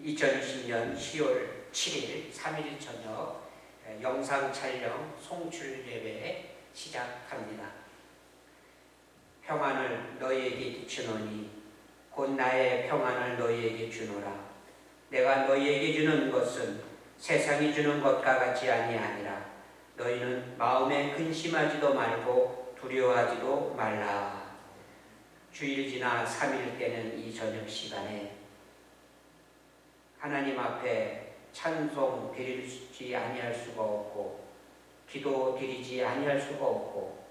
2020년 10월 7일 3일 저녁 영상 촬영 송출 예배 시작합니다. 평안을 너희에게 주노니 곧 나의 평안을 너희에게 주노라. 내가 너희에게 주는 것은 세상이 주는 것과 같이 아니하니라. 너희는 마음에 근심하지도 말고 두려워하지도 말라. 주일 지나 3일 때는 이 저녁 시간에 하나님 앞에 찬송 드리지 아니할 수가 없고, 기도 드리지 아니할 수가 없고,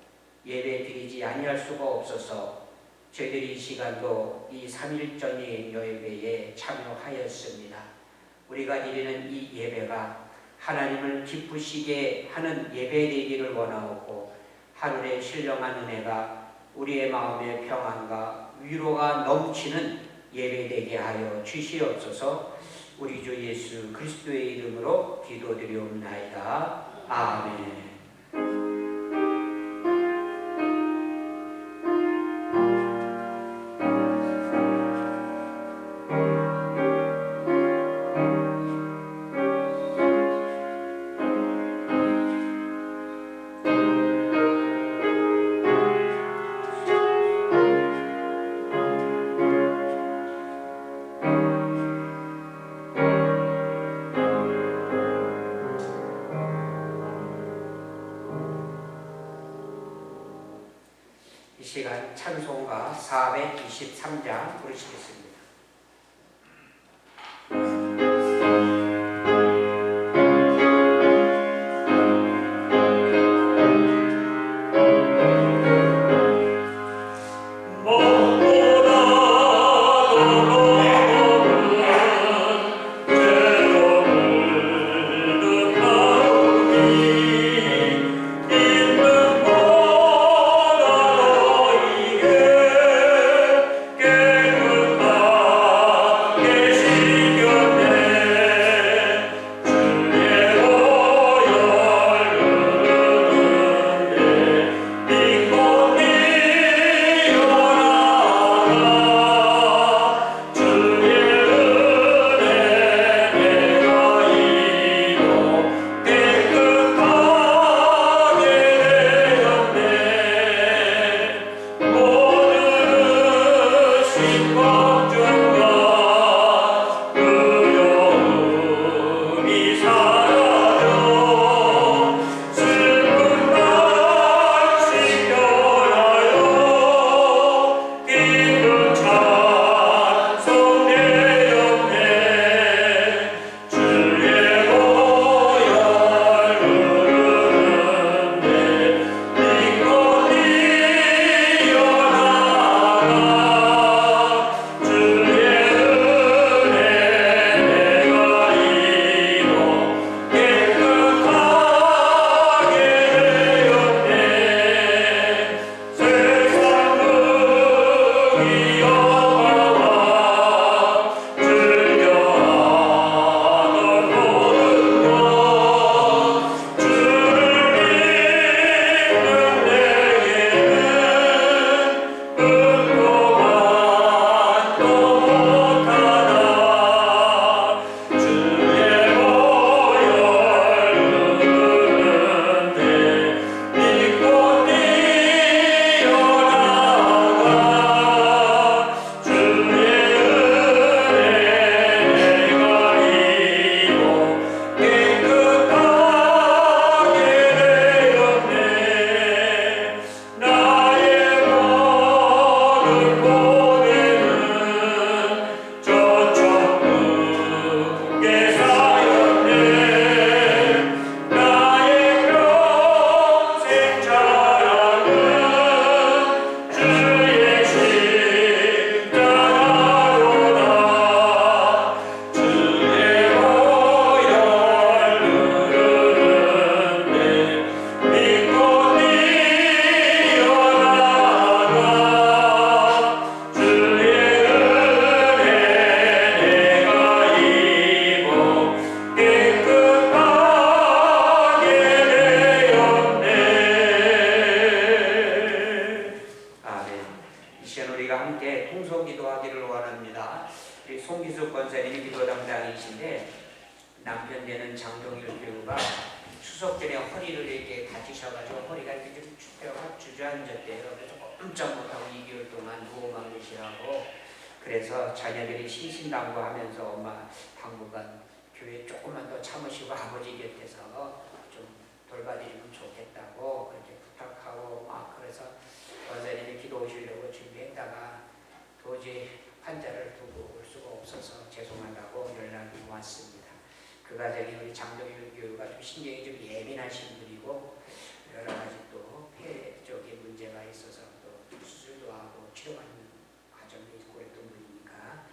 예배 드리지 아니할 수가 없어서 저희들이 이 시간도 이 3일 전의 예배에 참여하였습니다. 우리가 드리는 이 예배가 하나님을 기쁘시게 하는 예배 되기를 원하옵고, 하늘의 신령한 은혜가 우리의 마음의 평안과 위로가 넘치는 예배 되게 하여 주시옵소서. 우리 주 예수 그리스도의 이름으로 기도드리옵나이다. 아멘. 이 시간 찬송가 423장 부르시겠습니다. 깨끗한 교회는 기도 담당이신데 남편 되는 장동일 교우가 추석 전에 허리를 이렇게 다치셔가지고 허리가 이렇게 좀 주저앉았대요. 그래서 꼼짝 못하고 2개월 동안 누워만 계시라고. 그래서 자녀들이 신신당부하면서 엄마 당분간 교회 조금만 더 참으시고 아버지 곁에서 좀 돌봐드리면 좋겠다고 그렇게 부탁하고 막 그래서 원장님이 기도 오시려고 준비했다가 도저히 환자를 두고 올 수가 없어서 죄송하다고 연락이 왔습니다. 그 과정에 우리 장동일 교우가 좀 신경이 좀 예민하신 분이고 여러 가지 또 폐 쪽에 문제가 있어서 또 수술도 하고 치료받는 과정도 있고 그랬던 분이니까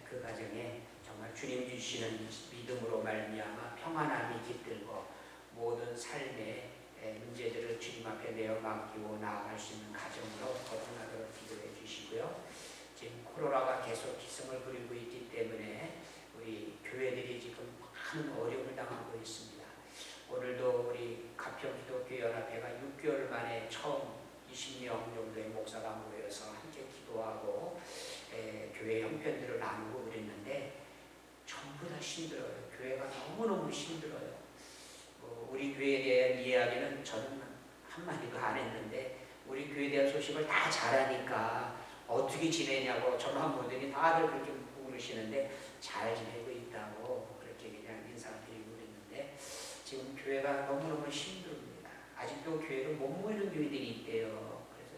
그 과정에 정말 주님 주시는 믿음으로 말미암아 평안함이 깃들고 모든 삶의 문제들을 주님 앞에 내어 맡기고 나아갈 수 있는 가정으로 거듭나도록 기도해 주시고요. 지금 코로나가 계속 기승을 부리고 있기 때문에 우리 교회들이 지금 많은 어려움을 당하고 있습니다. 오늘도 우리 가평기독교연합회가 6개월 만에 처음 20명 정도의 목사가 모여서 함께 기도하고 교회 형편들을 나누고 그랬는데 전부 다 힘들어요. 교회가 너무너무 힘들어요. 우리 교회에 대한 이야기는 저는 한마디도 안 했는데 우리 교회에 대한 소식을 다 잘하니까 어떻게 지내냐고 저만 보더니 다들 그렇게 물으시는데 잘 지내고 있다고 그렇게 그냥 인사드리고 그랬는데 지금 교회가 너무너무 힘듭니다. 아직도 교회를 못 모이는 교회들이 있대요. 그래서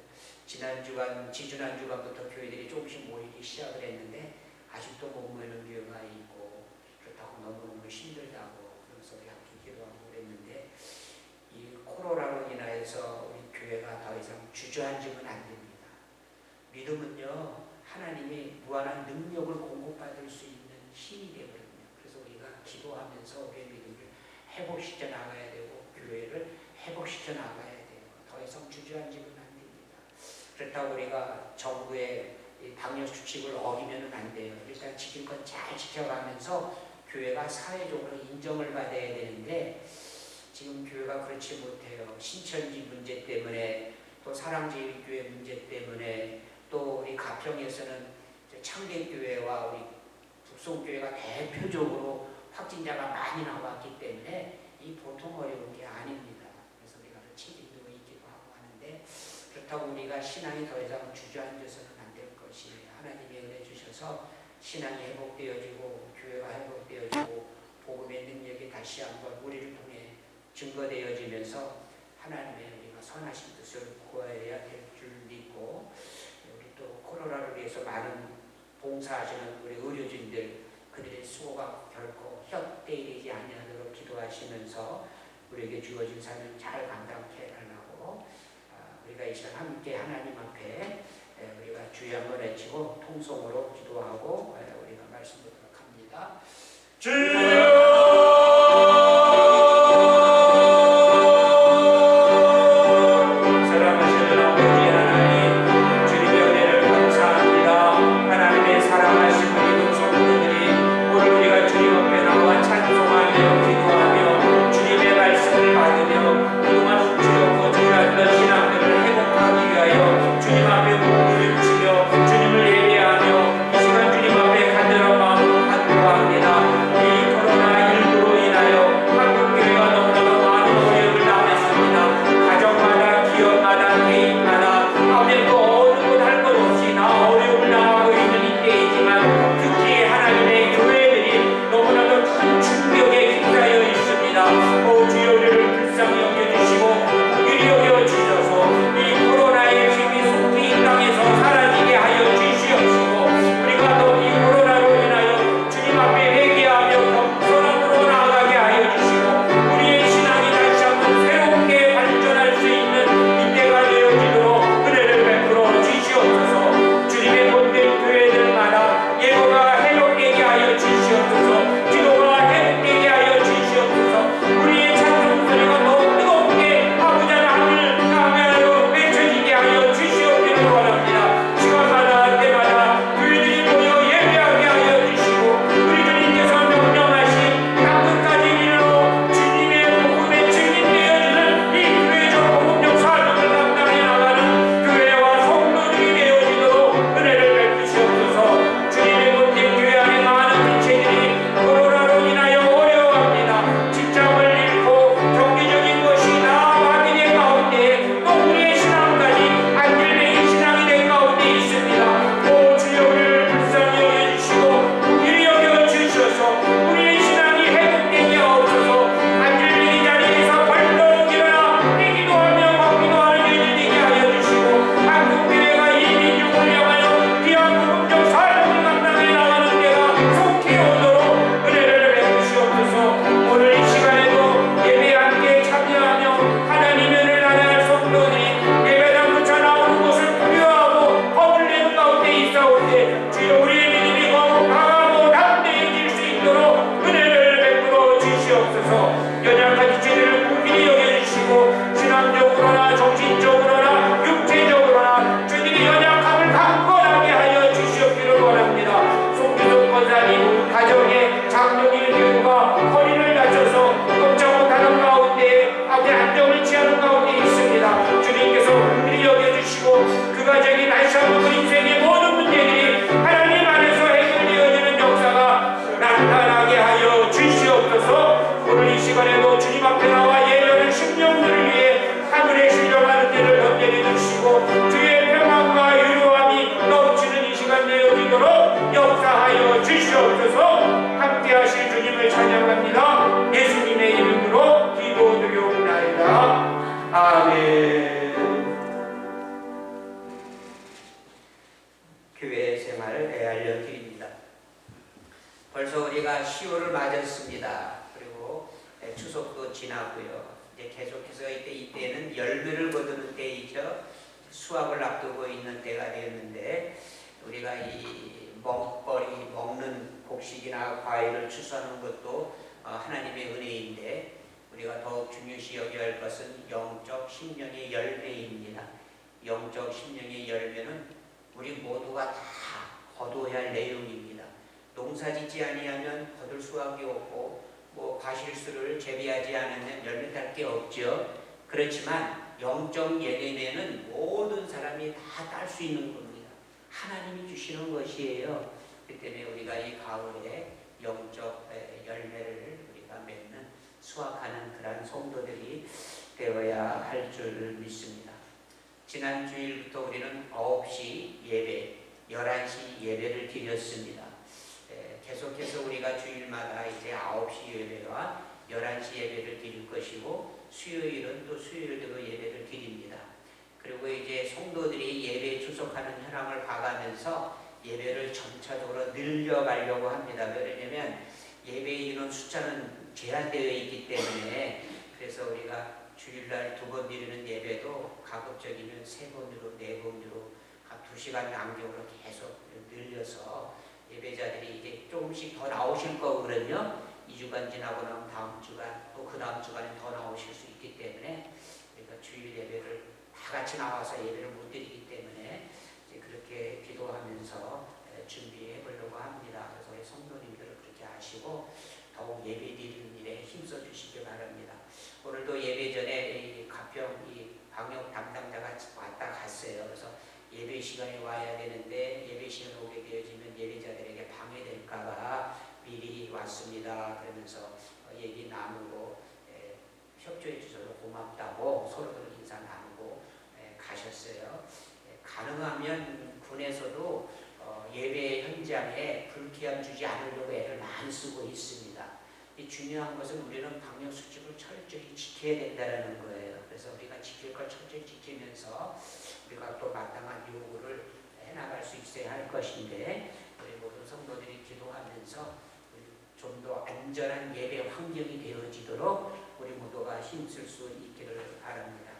지지난주간부터 교회들이 조금씩 모이기 시작을 했는데 아직도 못 모이는 교회가 있고 그렇다고 너무너무 힘들다고 그래서 우리 함께 기도하고 그랬는데 이 코로나로 인하여서 우리 교회가 더 이상 주저앉으면 안 됩니다. 믿음은요 하나님이 무한한 능력을 공급받을 수 있는 힘이 되거든요. 그래서 우리가 기도하면서 우리의 믿음을 회복시켜 나가야 되고 교회를 회복시켜 나가야 돼요. 더 이상 주저앉으면 안 됩니다. 그렇다고 우리가 정부의 방역 수칙을 어기면 안 돼요. 일단 지킬 건 잘 지켜가면서 교회가 사회적으로 인정을 받아야 되는데 지금 교회가 그렇지 못해요. 신천지 문제 때문에 또 사랑제일교회 문제 때문에 또 우리 가평에서는 창대교회와 우리 북송교회가 대표적으로 확진자가 많이 나왔기 때문에 이 보통 어려운 게 아닙니다. 그래서 우리가 책임도 있기도 하고 하는데 그렇다고 우리가 신앙이 더 이상 주저앉아서는 안 될 것이에요. 하나님이 은혜 주셔서 신앙이 회복되어지고 교회가 회복되어지고 복음의 능력이 다시 한번 우리를 통해 증거되어지면서 하나님의 우리가 선하신 뜻을 구해야 될 줄 믿고 우리 또 코로나를 위해서 많은 봉사하시는 우리 의료진들 그들의 수고가 결코 헛되이지 아니하도록 기도하시면서 우리에게 주어진 삶을 잘 감당케 해달라고 우리가 이 시간 함께 하나님 앞에 우리가 주여 한번 외치고 통성으로 기도하고 우리가 말씀 듣도록 합니다. 주여 주님 앞에 벌써 우리가 10월을 맞았습니다. 그리고 추석도 지나고요. 이제 계속해서 이때는 열매를 거두는 때이죠. 수확을 앞두고 있는 때가 되었는데 우리가 이 먹는 곡식이나 과일을 추수하는 것도 하나님의 은혜인데 우리가 더욱 중요시 여겨야 할 것은 영적 심령의 열매입니다. 영적 심령의 열매는 우리 모두가 다 거둬야 할 내용입니다. 농사짓지 아니하면 거둘 수확이 없고 과실수를 재배하지 않으면 열매 딸 게 없죠. 그렇지만 영적 열매는 모든 사람이 다 딸 수 있는 겁니다. 하나님이 주시는 것이에요. 그 때문에 우리가 이 가을에 영적 열매를 우리가 맺는 수확하는 그러한 성도들이 되어야 할 줄 믿습니다. 지난 주일부터 우리는 9시 예배, 11시 예배를 드렸습니다. 계속해서 우리가 주일마다 이제 9시 예배와 11시 예배를 드릴 것이고 수요일은 또 수요일대로 예배를 드립니다. 그리고 이제 성도들이 예배에 출석하는 현황을 봐가면서 예배를 점차적으로 늘려가려고 합니다. 왜냐하면 예배에 이런 숫자는 제한되어 있기 때문에 그래서 우리가 주일날 2번 드리는 예배도 가급적이면 3번으로 4번으로 각 2시간 간격으로 계속 늘려서 예배자들이 이제 조금씩 더 나오실 거거든요. 2주간 지나고 나면 다음 주간 또 그 다음 주간에 더 나오실 수 있기 때문에 우리가 주일 예배를 다 같이 나와서 예배를 못 드리기 때문에 이제 그렇게 기도하면서 준비해 보려고 합니다. 그래서 우리 성도님들은 그렇게 하시고 더욱 예배 드리는 일에 힘써 주시기 바랍니다. 오늘도 예배 전에 이 가평 이 방역 담당자가 왔다 갔어요. 그래서 예배 시간에 와야 되는데 예배 시간에 오게 되어지면 예배자들에게 방해될까봐 미리 왔습니다. 그러면서 얘기 나누고 협조해 주셔서 고맙다고 서로들 인사 나누고 가셨어요. 가능하면 군에서도 예배 현장에 불쾌함 주지 않으려고 애를 많이 쓰고 있습니다. 이 중요한 것은 우리는 방역 수칙을 철저히 지켜야 된다는 거예요. 그래서 우리가 지킬 걸 철저히 지키면서 우리가 또 마땅한 요구를 해나갈 수 있어야 할 것인데 우리 모든 성도들이 기도하면서 좀 더 안전한 예배 환경이 되어지도록 우리 모두가 힘쓸 수 있기를 바랍니다.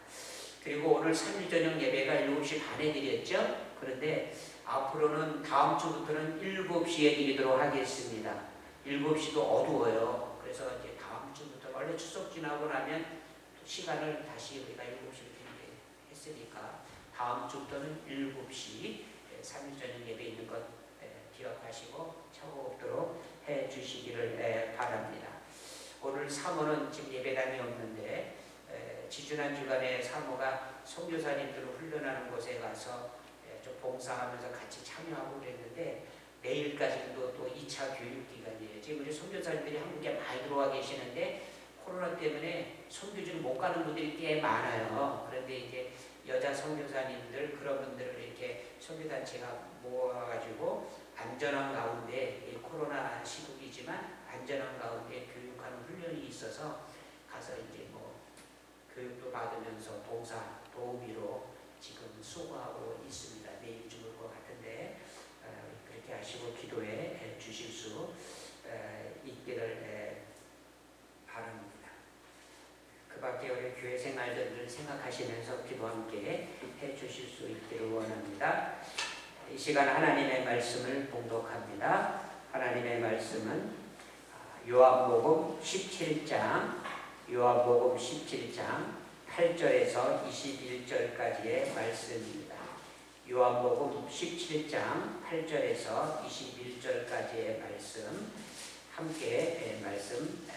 그리고 오늘 3일 저녁 예배가 7시 반에 드렸죠. 그런데 앞으로는 다음 주부터는 7시에 드리도록 하겠습니다. 7시도 어두워요. 그래서 이제 다음 주부터 원래 추석 지나고 나면 또 시간을 다시 우리가 7시로 드리게 했으니까 다음 주부터는 7시 3일 저녁 예배 있는 것 기억하시고 차고없도록 해 주시기를 바랍니다. 오늘 사모는 지금 예배당이 없는데 지지난 주간에 사모가 선교사님들을 훈련하는 곳에 가서 좀 봉사하면서 같이 참여하고 그랬는데 내일까지도 또 2차 교육기간이에요. 지금 우리 선교사님들이 한국에 많이 들어와 계시는데 코로나 때문에 선교지를 못 가는 분들이 꽤 많아요. 그런데 이제 여자 선교사님들 그런 분들을 이렇게 선교단체가 모아가지고 안전한 가운데 코로나 시국이지만 안전한 가운데 교육하는 훈련이 있어서 가서 이제 교육도 받으면서 봉사 도우미로 지금 수고하고 있습니다. 내일 죽을 것 같은데 그렇게 하시고 기도해 주실 수 있기를 바랍니다. 그 밖에 우리 교회 생활들을 생각하시면서 기도 함께 해 주실 수 있기를 원합니다. 이 시간 하나님의 말씀을 봉독합니다. 하나님의 말씀은 요한복음 17장 8절에서 21절까지의 말씀입니다. 요한복음 17장 8절에서 21절까지의 말씀 함께 말씀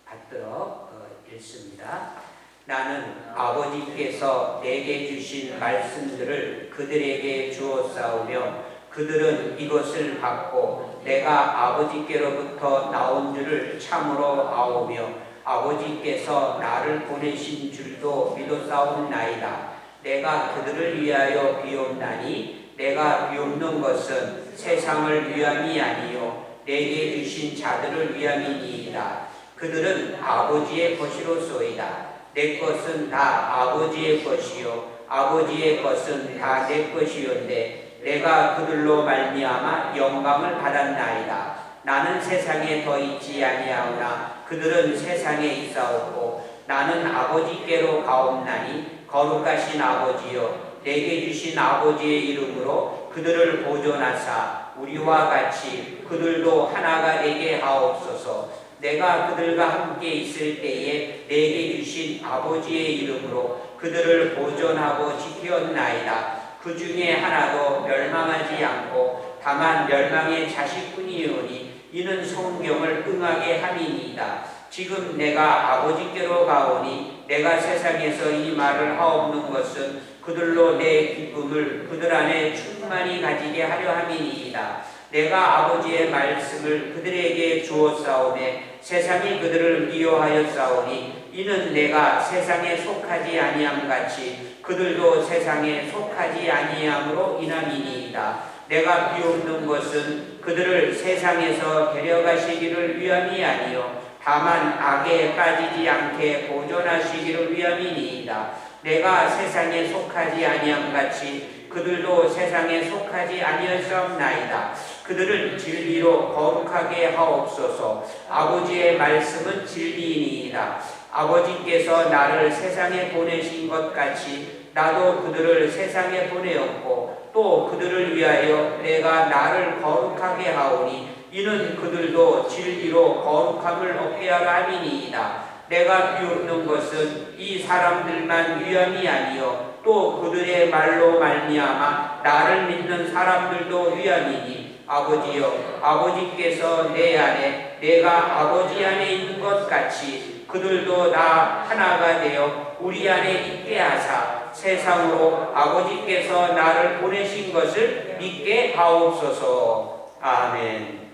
받들어 읽습니다. 나는 아버지께서 내게 주신 말씀들을 그들에게 주었사오며 그들은 이것을 받고 내가 아버지께로부터 나온 줄을 참으로 아오며 아버지께서 나를 보내신 줄도 믿었사옵나이다. 내가 그들을 위하여 비옵나니 내가 비옵는 것은 세상을 위함이 아니요 내게 주신 자들을 위함이니이다. 그들은 아버지의 것이로소이다. 내 것은 다 아버지의 것이요 아버지의 것은 다 내 것이온데 내가 그들로 말미암아 영광을 받았나이다. 나는 세상에 더 있지 아니하오나 그들은 세상에 있사오고 나는 아버지께로 가옵나니 거룩하신 아버지여 내게 주신 아버지의 이름으로 그들을 보존하사 우리와 같이 그들도 하나가 되게 하옵소서. 내가 그들과 함께 있을 때에 내게 주신 아버지의 이름으로 그들을 보존하고 지켰나이다. 그 중에 하나도 멸망하지 않고 다만 멸망의 자식뿐이오니 이는 성경을 응하게 함이니이다. 지금 내가 아버지께로 가오니 내가 세상에서 이 말을 하옵는 것은 그들로 내 기쁨을 그들 안에 충만히 가지게 하려 함이니이다. 내가 아버지의 말씀을 그들에게 주었사오매 세상이 그들을 미워하였사오니 이는 내가 세상에 속하지 아니함같이 그들도 세상에 속하지 아니함으로 인함이니이다. 내가 비옵는 것은 그들을 세상에서 데려가시기를 위함이 아니요 다만 악에 빠지지 않게 보존하시기를 위함이니이다. 내가 세상에 속하지 아니함같이 그들도 세상에 속하지 아니하였사옵나이다. 그들을 진리로 거룩하게 하옵소서. 아버지의 말씀은 진리이니이다. 아버지께서 나를 세상에 보내신 것 같이 나도 그들을 세상에 보내었고 또 그들을 위하여 내가 나를 거룩하게 하오니 이는 그들도 진리로 거룩함을 얻게 하려 함이니이다. 내가 비웃는 것은 이 사람들만 위함이 아니요 또 그들의 말로 말미암아 나를 믿는 사람들도 위함이니 아버지여 아버지께서 내 안에 내가 아버지 안에 있는 것 같이 그들도 다 하나가 되어 우리 안에 있게 하사 세상으로 아버지께서 나를 보내신 것을 믿게 하옵소서. 아멘.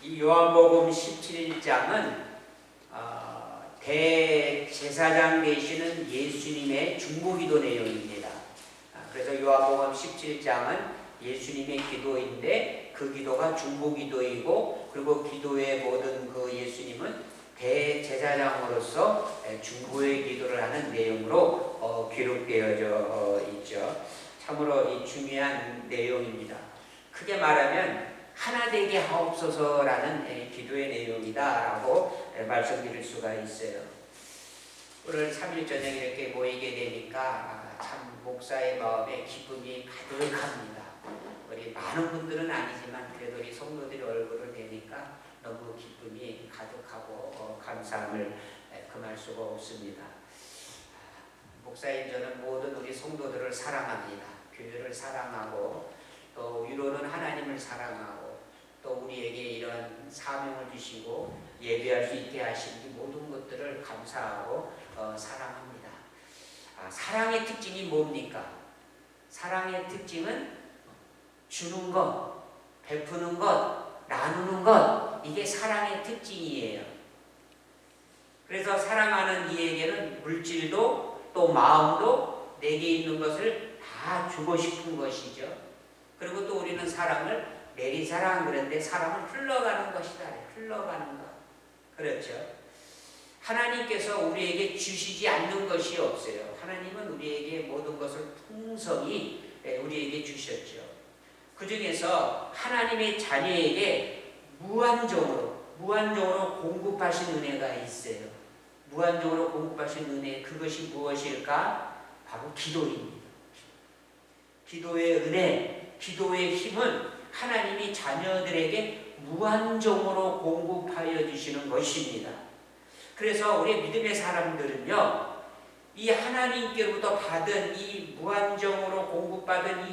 이 요한복음 17장은 대제사장 되시는 예수님의 중보기도 내용입니다. 그래서 요한복음 17장은 예수님의 기도인데 그 기도가 중보기도이고 그리고 기도의 모든 그 예수님은 대제사장으로서 중보의 기도를 하는 내용으로 기록되어져 있죠. 참으로 이 중요한 내용입니다. 크게 말하면 하나 되게 하옵소서라는 기도의 내용이다라고 말씀드릴 수가 있어요. 오늘 3일 저녁 이렇게 모이게 되니까 참 목사의 마음에 기쁨이 가득합니다. 우리 많은 분들은 아니지만 그래도 우리 성도들이 얼굴을 뵈니까 너무 기쁨이 가득하고 감사함을 금할 수가 없습니다. 목사인 저는 모든 우리 성도들을 사랑합니다. 교회를 사랑하고 또 위로는 하나님을 사랑하고 또 우리에게 이런 사명을 주시고 예배할 수 있게 하신 이 모든 것들을 감사하고 사랑합니다. 사랑의 특징이 뭡니까? 사랑의 특징은 주는 것, 베푸는 것, 나누는 것, 이게 사랑의 특징이에요. 그래서 사랑하는 이에게는 물질도 또 마음도 내게 있는 것을 다 주고 싶은 것이죠. 그리고 또 우리는 사랑을 내리사랑 그런데 사랑은 흘러가는 것이다. 흘러가는 것. 그렇죠. 하나님께서 우리에게 주시지 않는 것이 없어요. 하나님은 우리에게 모든 것을 풍성히 우리에게 주셨죠. 그 중에서 하나님의 자녀에게 무한정으로 공급하신 은혜가 있어요. 무한정으로 공급하신 은혜, 그것이 무엇일까? 바로 기도입니다. 기도의 은혜, 기도의 힘은 하나님이 자녀들에게 무한정으로 공급하여 주시는 것입니다. 그래서 우리 믿음의 사람들은요, 이 하나님께로부터 받은 이 무한정으로 공급받은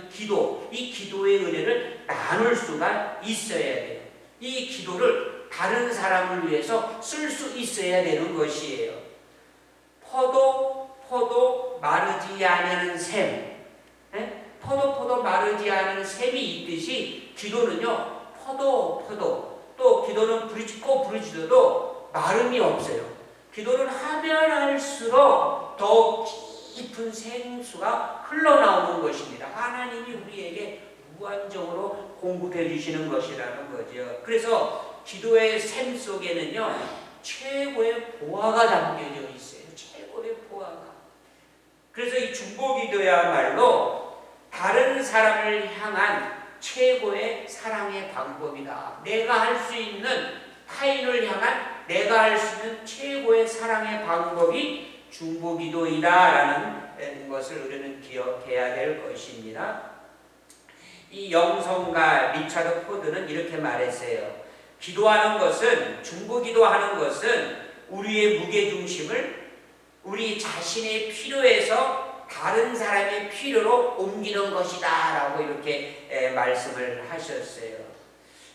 이 기도의 은혜를 나눌 수가 있어야 돼요. 이 기도를 다른 사람을 위해서 쓸 수 있어야 되는 것이에요. 포도 마르지 않는 샘, 포도 마르지 않은 샘이 있듯이 기도는요, 또 기도는 부르짖어도 마름이 없어요. 기도를 하면 할수록 더 깊은 생수가 흘러나오는 것입니다. 하나님이 우리에게 무한정으로 공급해 주시는 것이라는 거죠. 그래서 기도의 샘 속에는요, 최고의 보화가 담겨져 있어요. 최고의 보화가. 그래서 이 중보기도야말로 다른 사람을 향한 최고의 사랑의 방법이다. 내가 할 수 있는, 타인을 향한 내가 할 수 있는 최고의 사랑의 방법이 중보기도이다라는 것을 우리는 기억해야 될 것입니다. 이 영성가 리차드 포드는 이렇게 말했어요. 기도하는 것은, 중보기도하는 것은 우리의 무게중심을 우리 자신의 필요에서 다른 사람의 필요로 옮기는 것이다 라고 이렇게 말씀을 하셨어요.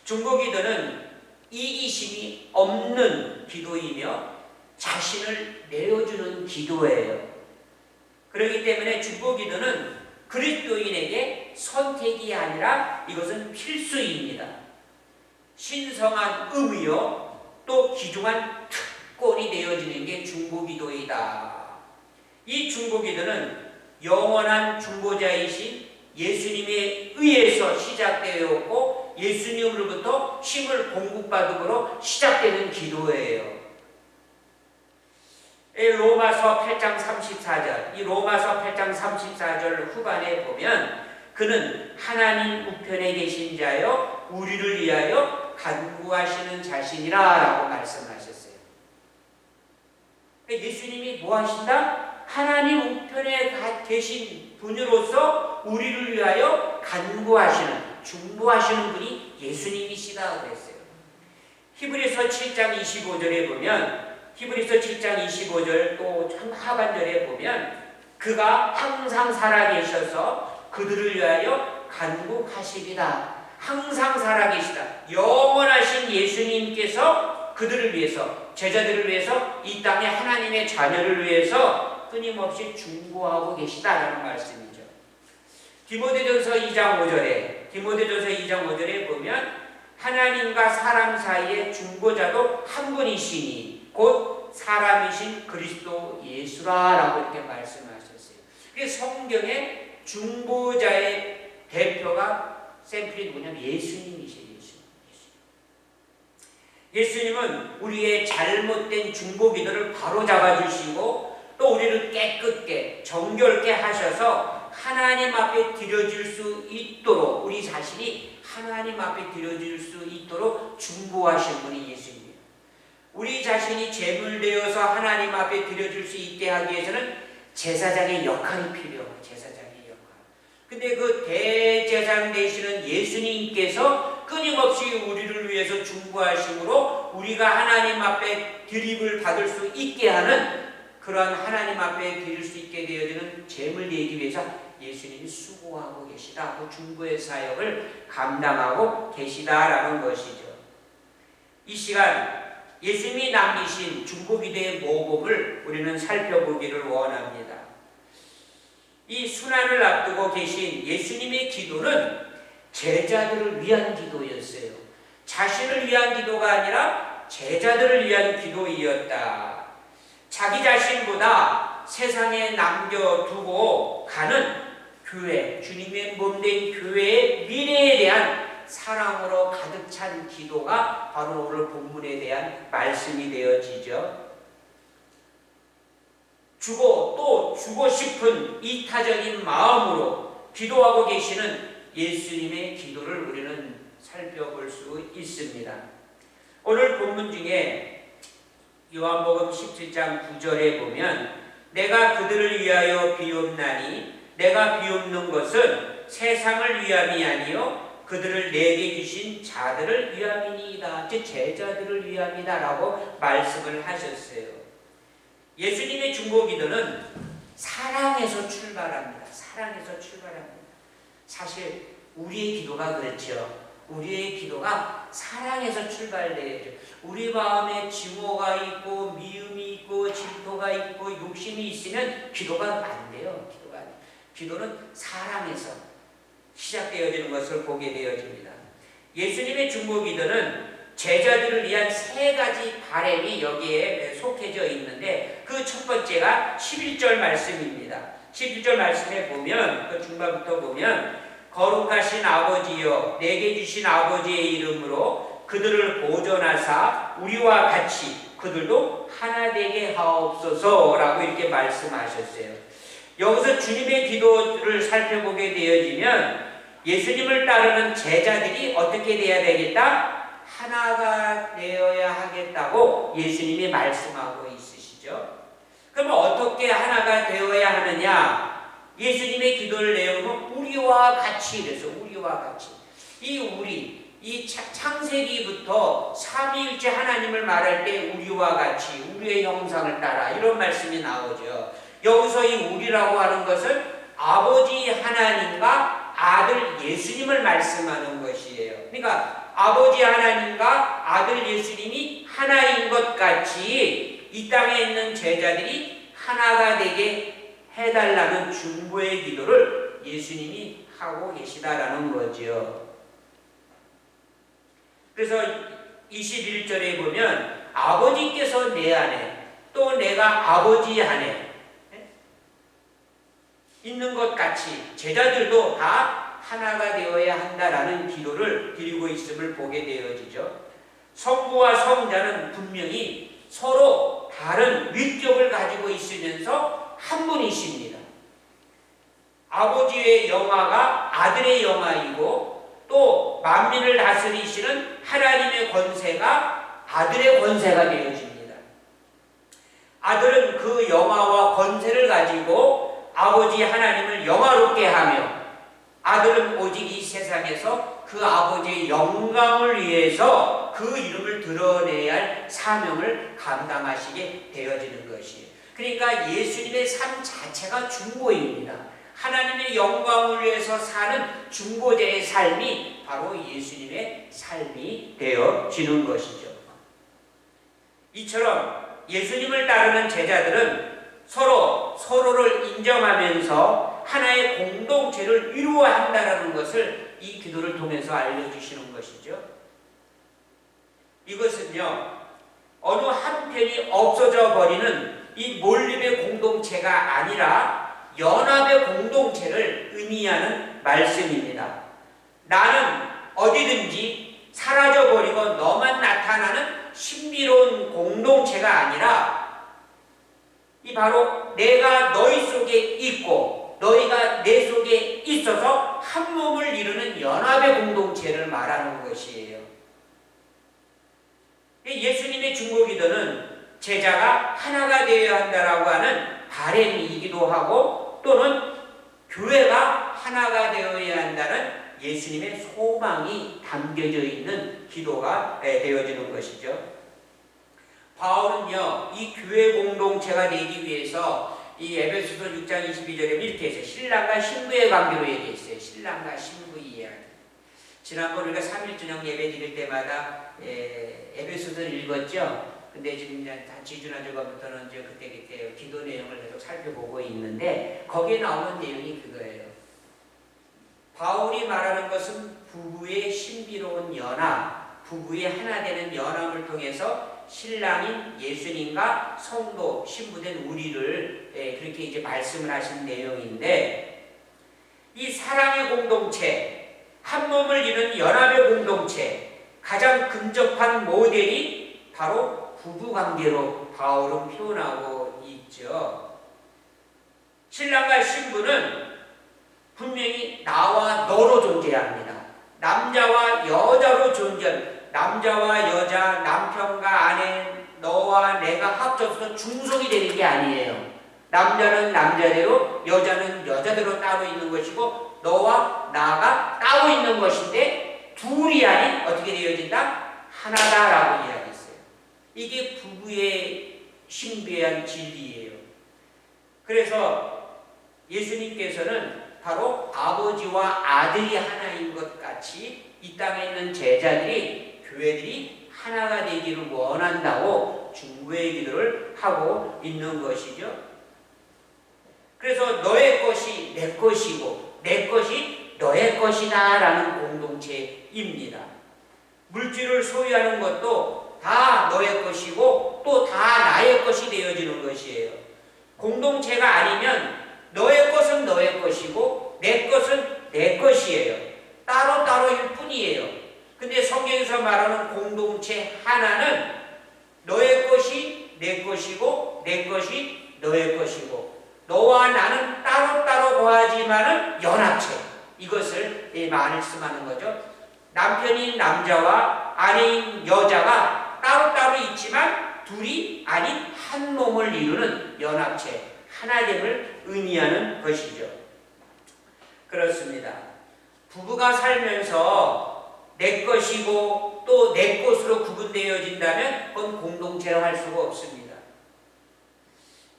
중보기도는 이기심이 없는 기도이며 자신을 내어주는 기도예요. 그렇기 때문에 중보기도는 그리스도인에게 선택이 아니라 이것은 필수입니다. 신성한 의무요 또 귀중한 특권이 되어지는 게 중보기도이다. 이 중보기도는 영원한 중보자이신 예수님에 의해서 시작되었고 예수님으로부터 힘을 공급받음으로 시작되는 기도예요. 로마서 8장 34절, 이 로마서 8장 34절 후반에 보면 그는 하나님 우편에 계신 자여 우리를 위하여 간구하시는 자신이라 라고 말씀하셨어요. 예수님이 뭐 하신다? 하나님 우편에 계신 분으로서 우리를 위하여 간구하시는, 중보하시는 분이 예수님이시다 그랬어요. 히브리서 7장 25절에 보면, 히브리서 7장 25절 또 하반절에 보면 그가 항상 살아계셔서 그들을 위하여 간구하시리다. 항상 살아계시다. 영원하신 예수님께서 그들을 위해서, 제자들을 위해서, 이 땅의 하나님의 자녀를 위해서 끊임없이 중보하고 계시다라는 말씀이죠. 디모데전서 2장 5절에 보면 하나님과 사람 사이의 중보자도 한 분이시니 곧 사람이신 그리스도 예수라라고 이렇게 말씀하셨어요. 그래서 성경의 중보자의 대표가 샘플이 누구냐면 예수님이세요. 예수님은 우리의 잘못된 중보기도를 바로잡아 주시고 또 우리를 깨끗게 정결케 하셔서 하나님 앞에 드려질 수 있도록, 우리 자신이 하나님 앞에 드려질 수 있도록 중보하신 분이 예수님이에요. 우리 자신이 제물되어서 하나님 앞에 드려질 수 있게 하기 위해서는 제사장의 역할이 필요해요. 제사장의 역할. 근데 그 대제사장 되시는 예수님께서 끊임없이 우리를 위해서 중보하심으로 우리가 하나님 앞에 드림을 받을 수 있게 하는 그러한 하나님 앞에 드릴 수 있게 되어지는 제물 내기 위해서 예수님이 수고하고 계시다. 그 중보의 사역을 감당하고 계시다라는 것이죠. 이 시간 예수님이 남기신 중보기도의 모범을 우리는 살펴보기를 원합니다. 이 순환을 앞두고 계신 예수님의 기도는 제자들을 위한 기도였어요. 자신을 위한 기도가 아니라 제자들을 위한 기도이었다. 자기 자신보다 세상에 남겨두고 가는 교회, 주님의 몸된 교회의 미래에 대한 사랑으로 가득 찬 기도가 바로 오늘 본문에 대한 말씀이 되어지죠. 주고 또 주고 싶은 이타적인 마음으로 기도하고 계시는 예수님의 기도를 우리는 살펴볼 수 있습니다. 오늘 본문 중에 요한복음 17장 9절에 보면 내가 그들을 위하여 비옵나니 내가 비옵는 것은 세상을 위함이 아니요 그들을 내게 주신 자들을 위함이니이다. 즉 제자들을 위함이다 라고 말씀을 하셨어요. 예수님의 중보기도는 사랑에서 출발합니다. 사랑에서 출발합니다. 사실 우리의 기도가 그렇죠. 우리의 기도가 사랑에서 출발돼야죠. 우리 마음에 증오가 있고 미움이 있고 질투가 있고 욕심이 있으면 기도가 안 돼요. 기도가 안 돼요. 기도는 사랑에서 시작되어지는 것을 보게 되어집니다. 예수님의 중보기도는 제자들을 위한 세 가지 바램이 여기에 속해져 있는데 그 첫 번째가 11절 말씀입니다. 11절 말씀에 보면 그 중반부터 보면 거룩하신 아버지여 내게 주신 아버지의 이름으로 그들을 보존하사 우리와 같이 그들도 하나 되게 하옵소서라고 이렇게 말씀하셨어요. 여기서 주님의 기도를 살펴보게 되어지면 예수님을 따르는 제자들이 어떻게 돼야 되겠다? 하나가 되어야 하겠다고 예수님이 말씀하고 있으시죠. 그러면 어떻게 하나가 되어야 하느냐? 예수님의 기도를 내용은 우리와 같이, 그래서 우리와 같이. 이 우리, 이 창세기부터 삼위일체 하나님을 말할 때 우리와 같이, 우리의 형상을 따라 이런 말씀이 나오죠. 여기서 이 우리라고 하는 것은 아버지 하나님과 아들 예수님을 말씀하는 것이에요. 그러니까 아버지 하나님과 아들 예수님이 하나인 것 같이 이 땅에 있는 제자들이 하나가 되게 해달라는 중보의 기도를 예수님이 하고 계시다라는 거죠. 그래서 21절에 보면 아버지께서 내 안에 또 내가 아버지 안에 있는 것 같이 제자들도 다 하나가 되어야 한다라는 기도를 드리고 있음을 보게 되어지죠. 성부와 성자는 분명히 서로 다른 위격을 가지고 있으면서 한 분이십니다. 아버지의 영화가 아들의 영화이고 또 만민을 다스리시는 하나님의 권세가 아들의 권세가 되어집니다. 아들은 그 영화와 권세를 가지고 아버지 하나님을 영화롭게 하며 아들은 오직 이 세상에서 그 아버지의 영광을 위해서 그 이름을 드러내야 할 사명을 감당하시게 되어지는 것이에요. 그러니까 예수님의 삶 자체가 중보입니다. 하나님의 영광을 위해서 사는 중보자의 삶이 바로 예수님의 삶이 되어지는 것이죠. 이처럼 예수님을 따르는 제자들은 서로를 인정하면서 하나의 공동체를 이루어야 한다는 것을 이 기도를 통해서 알려주시는 것이죠. 이것은요, 어느 한편이 없어져 버리는 이 몰림의 공동체가 아니라 연합의 공동체를 의미하는 말씀입니다. 나는 어디든지 사라져버리고 너만 나타나는 신비로운 공동체가 아니라 이 바로 내가 너희 속에 있고 너희가 내 속에 있어서 한 몸을 이루는 연합의 공동체를 말하는 것이에요. 예수님의 중보기도는 제자가 하나가 되어야 한다라고 하는 바람이기도 하고 또는 교회가 하나가 되어야 한다는 예수님의 소망이 담겨져 있는 기도가 되어지는 것이죠. 바울은요, 이 교회 공동체가 되기 위해서 이 에베소서 6장 22절에 이렇게 했어요. 신랑과 신부의 관계로 얘기했어요. 신랑과 신부의 이야기. 지난번 우리가 3일 저녁 예배 드릴 때마다 에베소서를 읽었죠. 근데 지금 지지난주부터는 이제 그때 기도 내용을 계속 살펴보고 있는데 거기에 나오는 내용이 그거예요. 바울이 말하는 것은 부부의 신비로운 연합, 부부의 하나 되는 연합을 통해서 신랑인 예수님과 성도, 신부된 우리를 그렇게 이제 말씀을 하신 내용인데 이 사랑의 공동체, 한 몸을 이룬 연합의 공동체, 가장 근접한 모델이 바로 부부관계로 바울은 표현하고 있죠. 신랑과 신부는 분명히 나와 너로 존재합니다. 남자와 여자로 존재합니다. 남자와 여자, 남편과 아내, 너와 내가 합쳐서 중속이 되는 게 아니에요. 남자는 남자대로, 여자는 여자대로 따로 있는 것이고 너와 나가 따로 있는 것인데 둘이 아닌 어떻게 되어진다? 하나다라고 이야기했어요. 이게 부부의 신비한 진리예요. 그래서 예수님께서는 바로 아버지와 아들이 하나인 것 같이 이 땅에 있는 제자들이 교회들이 하나가 되기를 원한다고 중보의 기도를 하고 있는 것이죠. 그래서 너의 것이 내 것이고 내 것이 너의 것이다 라는 공동체입니다. 물질을 소유하는 것도 다 너의 것이고 또 다 나의 것이 되어지는 것이에요. 공동체가 아니면 너의 것은 너의 것이고 내 것은 내 것이에요. 따로따로일 뿐이에요. 근데 성경에서 말하는 공동체 하나는 너의 것이 내 것이고 내 것이 너의 것이고 너와 나는 따로따로 거하지만은 연합체, 이것을 말씀하는 거죠. 남편인 남자와 아내인 여자가 따로따로 있지만 둘이 아닌 한 몸을 이루는 연합체, 하나됨을 의미하는 것이죠. 그렇습니다. 부부가 살면서 내 것이고 또 내 것으로 구분되어진다면 그건 공동체로 할 수가 없습니다.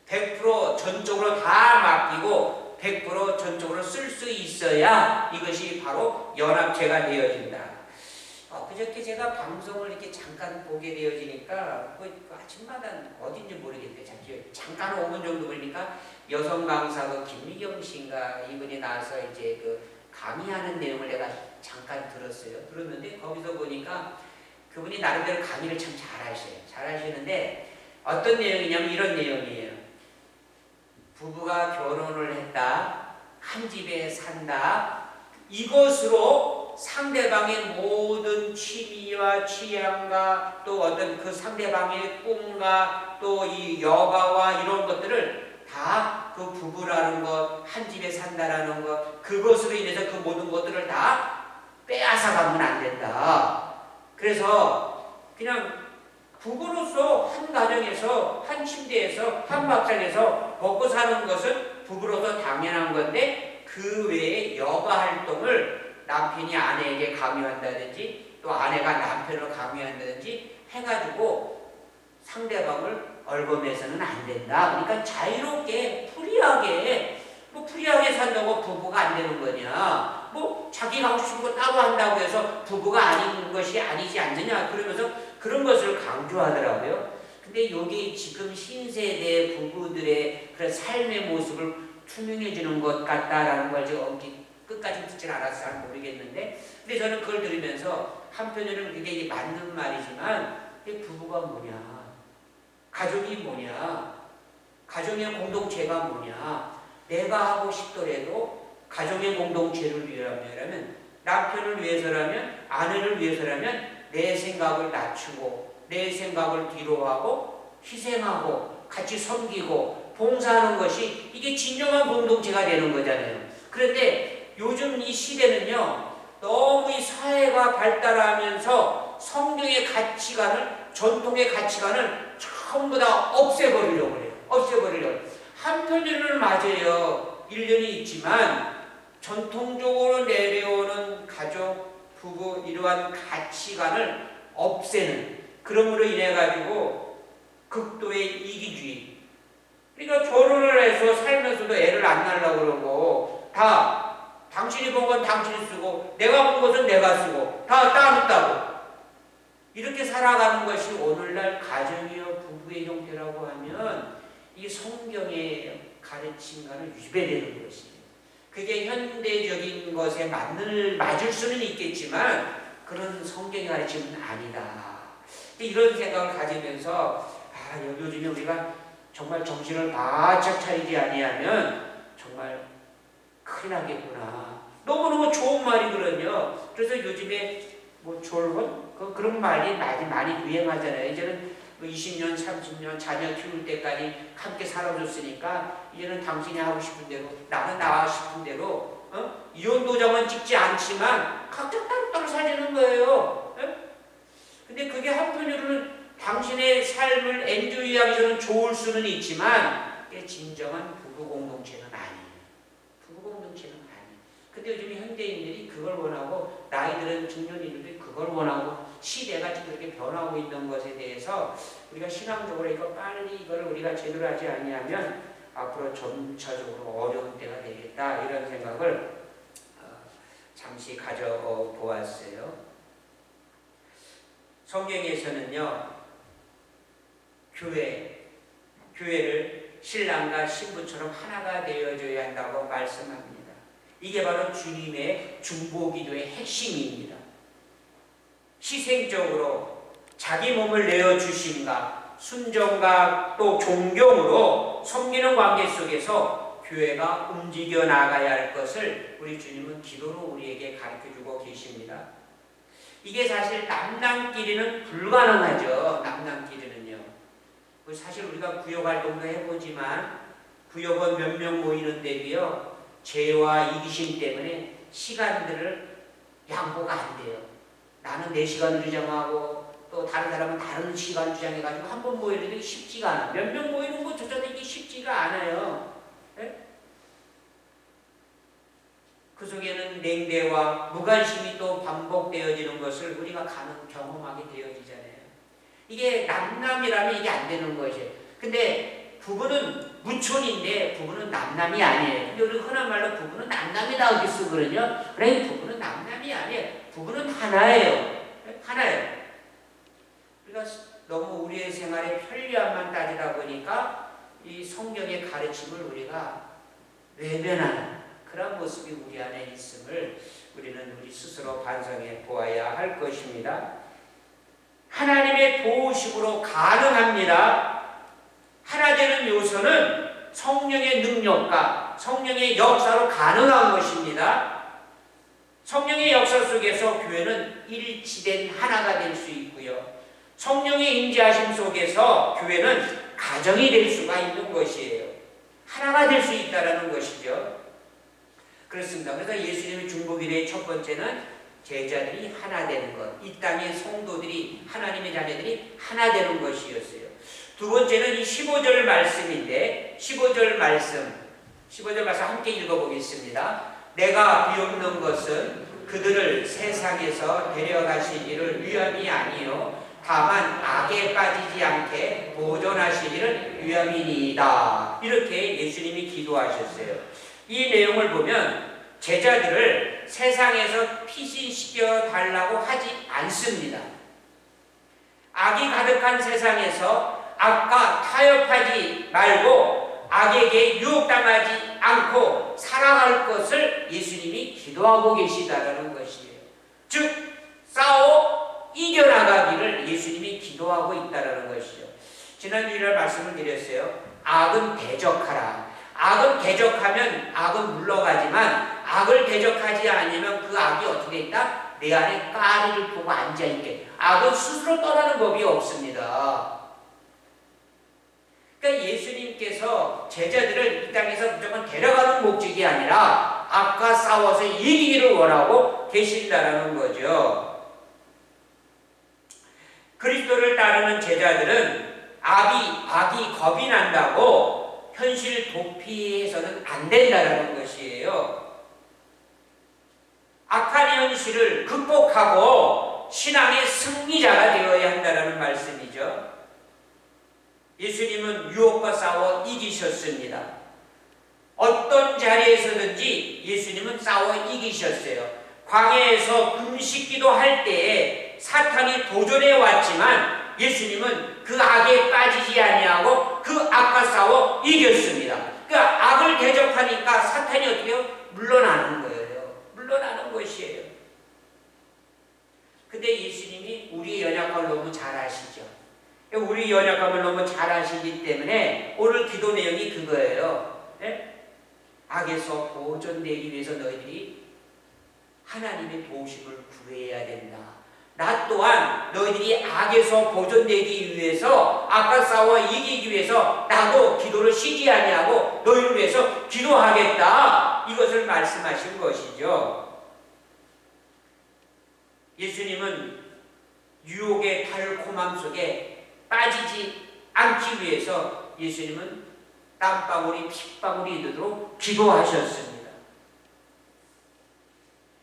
100% 전적으로 다 맡기고 100% 전적으로 쓸 수 있어야 이것이 바로 연합체가 되어진다. 그저께 제가 방송을 이렇게 잠깐 보게 되어지니까 그 아침마다 어딘지 모르겠는데 잠깐 5분 정도 보니까 여성 강사 김미경 씨인가 이분이 나와서 이제 강의하는 내용을 내가 잠깐 들었어요. 들었는데 거기서 보니까 그분이 나름대로 강의를 참 잘하시는데 어떤 내용이냐면 이런 내용이에요. 부부가 결혼을 했다. 한 집에 산다. 이것으로 상대방의 모든 취미와 취향과 또 어떤 그 상대방의 꿈과 또 이 여가와 이런 것들을 다 그 부부라는 것, 한 집에 산다라는 것, 그것으로 인해서 그 모든 것들을 다 빼앗아 가면 안 된다. 그래서 그냥 부부로서 한 가정에서 한 침대에서 한 밥상에서 먹고 사는 것은 부부로서 당연한 건데 그 외에 여가 활동을 남편이 아내에게 강요한다든지 또 아내가 남편을 강요한다든지 해가지고 상대방을 얼범해서는 안 된다. 그러니까 자유롭게 프리하게 산다고 부부가 안 되는 거냐. 자기가 하고 싶은 거 따로 한다고 해서 부부가 아닌 것이 아니지 않느냐. 그러면서 그런 것을 강조하더라고요. 근데 여기 지금 신세대 부부들의 그런 삶의 모습을 투명해지는 것 같다라는 걸 제가 끝까지 듣진 않아서 잘 모르겠는데, 근데 저는 그걸 들으면서 한편으로는 그게 맞는 말이지만 부부가 뭐냐, 가족이 뭐냐, 가정의 공동체가 뭐냐, 내가 하고 싶더라도 가정의 공동체를 위하면, 남편을 위해서라면, 아내를 위해서라면 내 생각을 낮추고 내 생각을 뒤로하고 희생하고 같이 섬기고 봉사하는 것이 이게 진정한 공동체가 되는 거잖아요. 그런데 요즘 이 시대는요, 너무 이 사회가 발달하면서 성경의 가치관을, 전통의 가치관을 전부 다 없애버리려고 해요. 한편으로는 맞아요. 일련이 있지만 전통적으로 내려오는 가족, 부부 이러한 가치관을 없애는, 그러므로 인해 가지고 극도의 이기주의. 그러니까 결혼을 해서 살면서도 애를 안 낳으려고 그러고, 다 당신이 본 건 당신이 쓰고 내가 본 것은 내가 쓰고 다 따로따로 이렇게 살아가는 것이 오늘날 가정이요 부부의 형태라고 하면 이 성경의 가르침과는 위배되는 것이에요. 그게 현대적인 것에 맞을 수는 있겠지만 그런 성경의 가르침은 아니다. 이런 생각을 가지면서 요즘에 우리가 정말 정신을 바짝 차리지 아니하면 정말 큰일 나겠구나. 너무너무 좋은 말이거든요. 그래서 요즘에 졸혼? 그런 말이 많이 유행하잖아요. 이제는 20년, 30년 자녀 키울 때까지 함께 살아줬으니까 이제는 당신이 하고 싶은 대로, 나는 나하고 싶은 대로 이혼 도장은 찍지 않지만 각자 따로따로 살자는 거예요. 근데 그게 한편으로는 당신의 삶을 엔조이하기 위해서는 좋을 수는 있지만 그게 진정한 부부 공동체는 아니에요. 부부 공동체는 아니에요. 근데 요즘 현대인들이 그걸 원하고, 나이들은 중년인들이 그걸 원하고, 시대가 지금 그렇게 변하고 있는 것에 대해서 우리가 신앙적으로 이걸 우리가 제대로 하지 아니하면 앞으로 점차적으로 어려운 때가 되겠다, 이런 생각을 잠시 가져보았어요. 성경에서는요, 교회를 신랑과 신부처럼 하나가 되어줘야 한다고 말씀합니다. 이게 바로 주님의 중보기도의 핵심입니다. 희생적으로 자기 몸을 내어주심과 순종과 또 존경으로 섬기는 관계 속에서 교회가 움직여 나가야 할 것을 우리 주님은 기도로 우리에게 가르쳐주고 계십니다. 이게 사실 남남끼리는 불가능하죠. 남남끼리는요. 사실 우리가 구역활동도 해보지만 구역은 몇 명 모이는 데도요, 죄와 이기심 때문에 시간들을 양보가 안 돼요. 나는 내 시간을 주장하고 또 다른 사람은 다른 시간을 주장해가지고 한 번 모이는 게 쉽지가 않아. 몇 명 모이는 거 조절하기 쉽지가 않아요. 네? 그 속에는 냉대와 무관심이 또 반복되어지는 것을 우리가 경험하게 되어지잖아요. 이게 남남이라면 이게 안 되는 것이에요. 근데 부부는 무촌인데 부부는 남남이 아니에요. 근데 우리 흔한 말로 부부는 남남이다 어디 쓰거든요. 그래, 부부는 남남이 아니에요. 부부는 하나예요. 하나예요. 우리가 너무 우리의 생활의 편리함만 따지다 보니까 이 성경의 가르침을 우리가 외면하는 그런 모습이 우리 안에 있음을 우리는 우리 스스로 반성해 보아야 할 것입니다. 하나님의 도우심으로 가능합니다. 하나 되는 요소는 성령의 능력과 성령의 역사로 가능한 것입니다. 성령의 역사 속에서 교회는 일치된 하나가 될 수 있고요. 성령의 임재하심 속에서 교회는 가정이 될 수가 있는 것이에요. 하나가 될 수 있다는 것이죠. 그렇습니다. 그래서 예수님의 중보기도의 첫 번째는 제자들이 하나 되는 것, 이 땅의 성도들이 하나님의 자녀들이 하나 되는 것이었어요. 두 번째는 이 15절 말씀인데 15절 말씀 함께 읽어보겠습니다. 내가 비옵는 것은 그들을 세상에서 데려가시기를 위함이 아니요 다만 악에 빠지지 않게 보존하시기를 위함이니이다. 이렇게 예수님이 기도하셨어요. 이 내용을 보면 제자들을 세상에서 피신시켜 달라고 하지 않습니다. 악이 가득한 세상에서 악과 타협하지 말고 악에게 유혹당하지 않고 살아갈 것을 예수님이 기도하고 계시다라는 것이에요. 즉 싸워 이겨나가기를 예수님이 기도하고 있다라는 것이죠. 지난주에 말씀을 드렸어요. 악은 대적하라. 악은 대적하면 악은 물러가지만 악을 대적하지 않으면 그 악이 어떻게 있다? 내 안에 까리를 보고 앉아있게. 악은 스스로 떠나는 법이 없습니다. 그러니까 예수님께서 제자들을 이 땅에서 무조건 데려가는 목적이 아니라 악과 싸워서 이기기를 원하고 계신다라는 거죠. 그리스도를 따르는 제자들은 악이 겁이 난다고 현실 도피해서는 안 된다라는 것이에요. 악한 현실을 극복하고 신앙의 승리자가 되어야 한다는 말씀이죠. 예수님은 유혹과 싸워 이기셨습니다. 어떤 자리에서든지 예수님은 싸워 이기셨어요. 광야에서 금식기도 할 때에 사탄이 도전해 왔지만 예수님은 그 악에 빠지지 아니하고 그 악과 싸워 이겼습니다. 그러니까 악을 대적하니까 사탄이 어떻게 해요? 물러나는 거예요. 물러나는 것이에요. 근데 예수님이 우리의 연약함을 너무 잘 아시죠. 우리 연약함을 너무 잘 아시기 때문에 오늘 기도 내용이 그거예요. 네? 악에서 보존되기 위해서 너희들이 하나님의 도우심을 구해야 된다. 나 또한 너희들이 악에서 보존되기 위해서 악과 싸워 이기기 위해서 나도 기도를 쉬지 아니하고 너희를 위해서 기도하겠다. 이것을 말씀하신 것이죠. 예수님은 유혹의 달콤함 속에 빠지지 않기 위해서 예수님은 땀방울이 핏방울이 되도록 기도하셨습니다.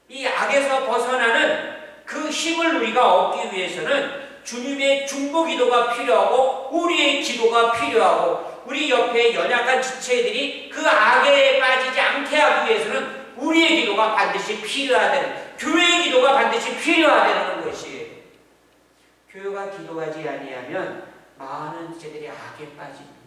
이 악에서 벗어나는 그 힘을 우리가 얻기 위해서는 주님의 중보기도가 필요하고 우리의 기도가 필요하고 우리 옆에 연약한 지체들이 그 악에 빠지지 않게 하기 위해서는 우리의 기도가 반드시 필요하다는, 교회의 기도가 반드시 필요하다는 것이에요. 교회가 기도하지 아니하면 많은 지체들이 악에 빠집니다.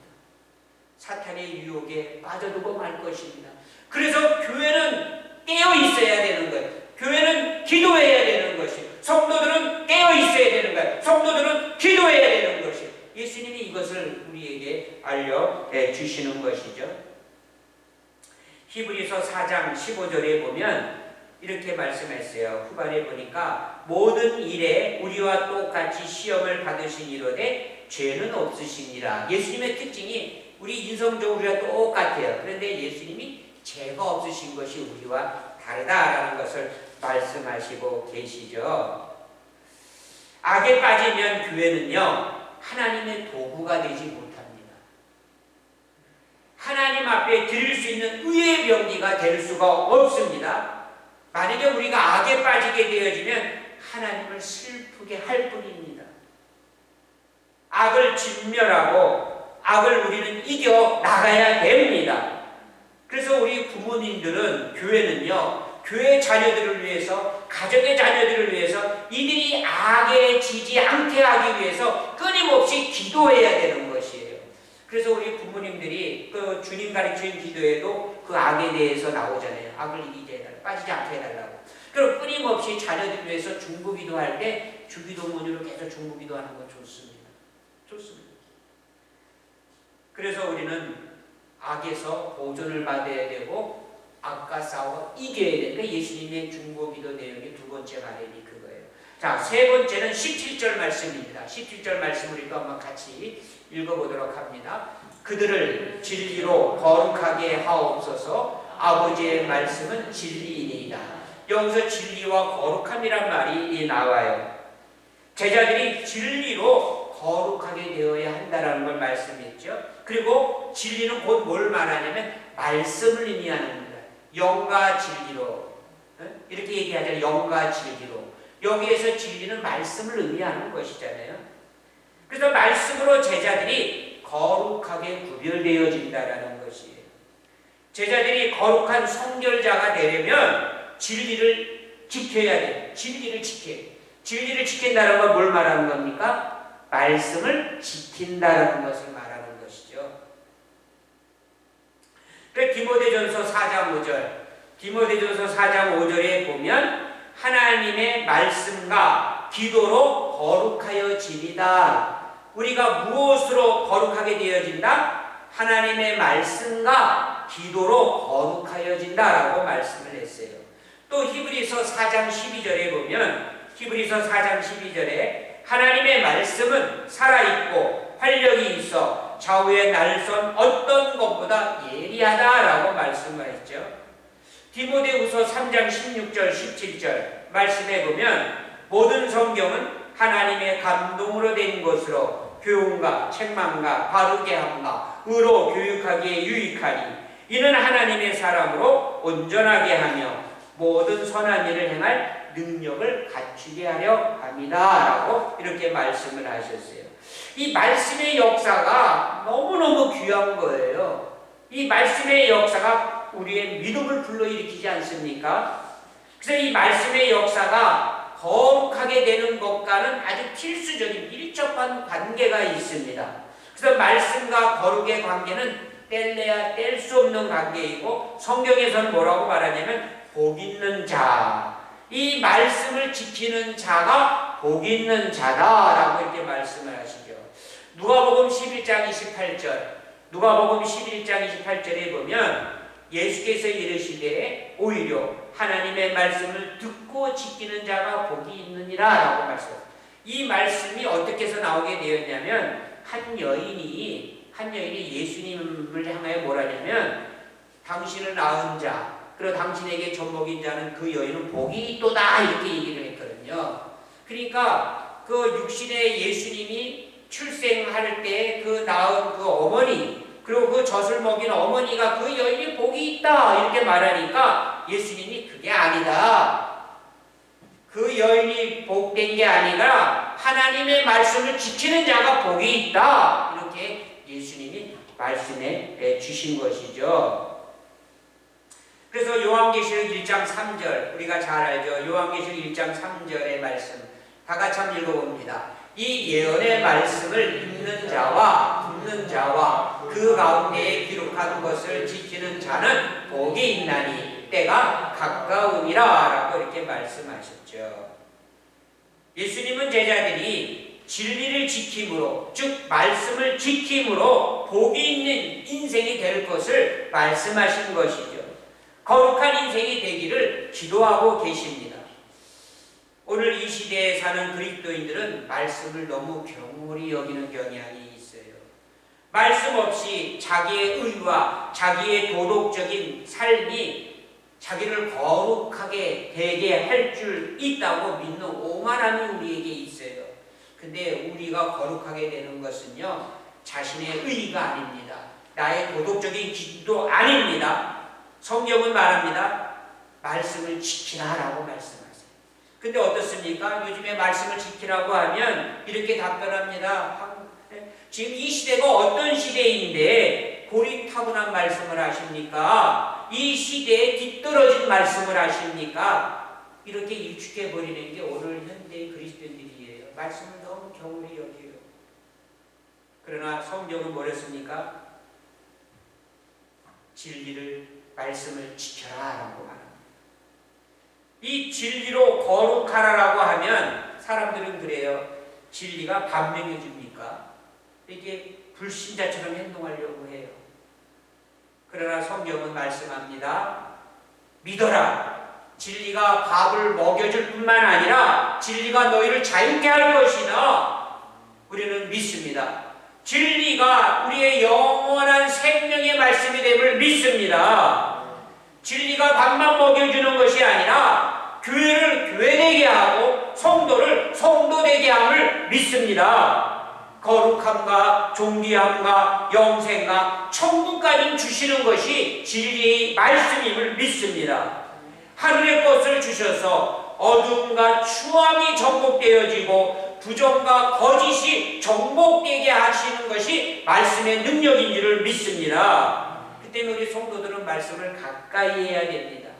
사탄의 유혹에 빠져들고 말 것입니다. 그래서 교회는 깨어 있어야 되는 거예요. 교회는 기도해야 되는 것이에요. 성도들은 깨어 있어야 되는 거예요. 성도들은 기도해야 되는 것이에요. 예수님이 이것을 우리에게 알려주시는 것이죠. 히브리서 4장 15절에 보면 이렇게 말씀했어요. 후반에 보니까 모든 일에 우리와 똑같이 시험을 받으시니로되 죄는 없으시니라. 예수님의 특징이 우리 인성적으로 우리와 똑같아요. 그런데 예수님이 죄가 없으신 것이 우리와 다르다라는 것을 말씀하시고 계시죠. 악에 빠지면 교회는요, 하나님의 도구가 되지 못합니다. 하나님 앞에 드릴 수 있는 의의 병기가 될 수가 없습니다. 만약에 우리가 악에 빠지게 되어지면 하나님을 슬프게 할 뿐입니다. 악을 진멸하고 악을 우리는 이겨 나가야 됩니다. 그래서 우리 부모님들은, 교회는요, 교회 자녀들을 위해서, 가정의 자녀들을 위해서 이들이 악에 지지 않게 하기 위해서 끊임없이 기도해야 되는 것이에요. 그래서 우리 부모님들이 그 주님 가르친 기도에도 그 악에 대해서 나오잖아요. 악을 이기게 해달라, 빠지지 않게 해달라고. 그럼 끊임없이 자녀들을 위해서 중보기도할 때 주기도문으로 계속 중보기도하는 건 좋습니다. 좋습니다. 그래서 우리는 악에서 보존을 받아야 되고 악과 싸워 이겨야 되니까 예수님의 중보기도 내용의 두 번째 바램이 그거예요. 자, 세 번째는 17절 말씀입니다. 17절 말씀을 우리가 한번 같이 읽어보도록 합니다. 그들을 진리로 거룩하게 하옵소서. 아버지의 말씀은 진리이니이다. 여기서 진리와 거룩함이란 말이 나와요. 제자들이 진리로 거룩하게 되어야 한다는 걸 말씀했죠. 그리고 진리는 곧 뭘 말하냐면 말씀을 의미하는 겁니다. 영과 진리로, 이렇게 얘기하잖아요. 영과 진리로. 여기에서 진리는 말씀을 의미하는 것이잖아요. 그래서 말씀으로 제자들이 거룩하게 구별되어진다는 것이에요. 제자들이 거룩한 성결자가 되려면 진리를 지켜야 돼요. 진리를 지켜야 돼요. 진리를 지킨다는 건 뭘 말하는 겁니까? 말씀을 지킨다는 것을 말하는 것이죠. 디모데전서 4장 5절, 디모데전서 4장 5절에 보면 하나님의 말씀과 기도로 거룩하여지리다. 우리가 무엇으로 거룩하게 되어진다? 하나님의 말씀과 기도로 거룩하여진다라고 말씀을 했어요. 또 히브리서 4장 12절에 보면, 히브리서 4장 12절에 하나님의 말씀은 살아있고 활력이 있어 좌우의 날선 어떤 것보다 예리하다라고 말씀을 했죠. 디모데후서 3장 16절 17절 말씀해 보면 모든 성경은 하나님의 감동으로 된 것으로 교훈과 책망과 바르게 함과 의로 교육하기에 유익하니 이는 하나님의 사람으로 온전하게 하며 모든 선한 일을 행할 능력을 갖추게 하려 합니다. 라고 이렇게 말씀을 하셨어요. 이 말씀의 역사가 너무너무 귀한 거예요. 이 말씀의 역사가 우리의 믿음을 불러일으키지 않습니까? 그래서 이 말씀의 역사가 거룩하게 되는 것과는 아주 필수적인 밀접한 관계가 있습니다. 그래서 말씀과 거룩의 관계는 뗄래야 뗄 수 없는 관계이고 성경에서는 뭐라고 말하냐면 복 있는 자, 이 말씀을 지키는 자가 복 있는 자다라고 이렇게 말씀을 하시죠. 누가복음 11장 28절, 누가복음 11장 28절에 보면 예수께서 이르시되 오히려 하나님의 말씀을 듣고 지키는 자가 복이 있느니라 라고 말씀하셨어요. 이 말씀이 어떻게 해서 나오게 되었냐면 한 여인이 예수님을 향하여 뭐라냐면 당신을 낳은 자, 그리고 당신에게 젖먹인 자는 그 여인은 복이 있도다 이렇게 얘기를 했거든요. 그러니까 그 육신의 예수님이 출생할 때 그 낳은 그 어머니, 그리고 그 젖을 먹인 어머니가 그 여인이 복이 있다 이렇게 말하니까 예수님이 그게 아니다. 그 여인이 복된 게 아니라 하나님의 말씀을 지키는 자가 복이 있다. 이렇게 예수님이 말씀해 주신 것이죠. 그래서 요한계시록 1장 3절 우리가 잘 알죠. 요한계시록 1장 3절의 말씀 다 같이 한번 읽어봅니다. 이 예언의 말씀을 읽는 자와 듣는 자와 그 가운데에 기록한 것을 지키는 자는 복이 있나니 때가 가까우니라 라고 이렇게 말씀하셨죠. 예수님은 제자들이 진리를 지킴으로, 즉 말씀을 지킴으로 복이 있는 인생이 될 것을 말씀하신 것이죠. 거룩한 인생이 되기를 기도하고 계십니다. 오늘 이 시대에 사는 그리스도인들은 말씀을 너무 경홀히 여기는 경향이 있어요. 말씀 없이 자기의 의와 자기의 도덕적인 삶이 자기를 거룩하게 되게 할 줄 있다고 믿는 오만함이 우리에게 있어요. 근데 우리가 거룩하게 되는 것은요, 자신의 의의가 아닙니다. 나의 도덕적인 기준도 아닙니다. 성경은 말합니다. 말씀을 지키라라고 말씀하세요. 근데 어떻습니까? 요즘에 말씀을 지키라고 하면 이렇게 답변합니다. 지금 이 시대가 어떤 시대인데 고리타분한 말씀을 하십니까? 이 시대에 뒤떨어진 말씀을 하십니까? 이렇게 일축해버리는 게 오늘 현대의 그리스도인들이에요. 말씀을 너무 경홀히 여겨요. 그러나 성경은 뭐랬습니까? 진리를, 말씀을 지켜라라고 말합니다. 이 진리로 거룩하라라고 하면 사람들은 그래요. 진리가 반명해 줍니까? 이게 불신자처럼 행동하려고 해요. 그러나 성경은 말씀합니다. 믿어라. 진리가 밥을 먹여줄 뿐만 아니라 진리가 너희를 자유케 할 것이다. 우리는 믿습니다. 진리가 우리의 영원한 생명의 말씀이 됨을 믿습니다. 진리가 밥만 먹여주는 것이 아니라 교회를 교회되게 하고 성도를 성도되게 함을 믿습니다. 거룩함과 존귀함과 영생과 천국까지 주시는 것이 진리의 말씀임을 믿습니다. 하늘의 것을 주셔서 어둠과 추함이 정복되어지고 부정과 거짓이 정복되게 하시는 것이 말씀의 능력인 줄을 믿습니다. 그때는 우리 성도들은 말씀을 가까이 해야 됩니다.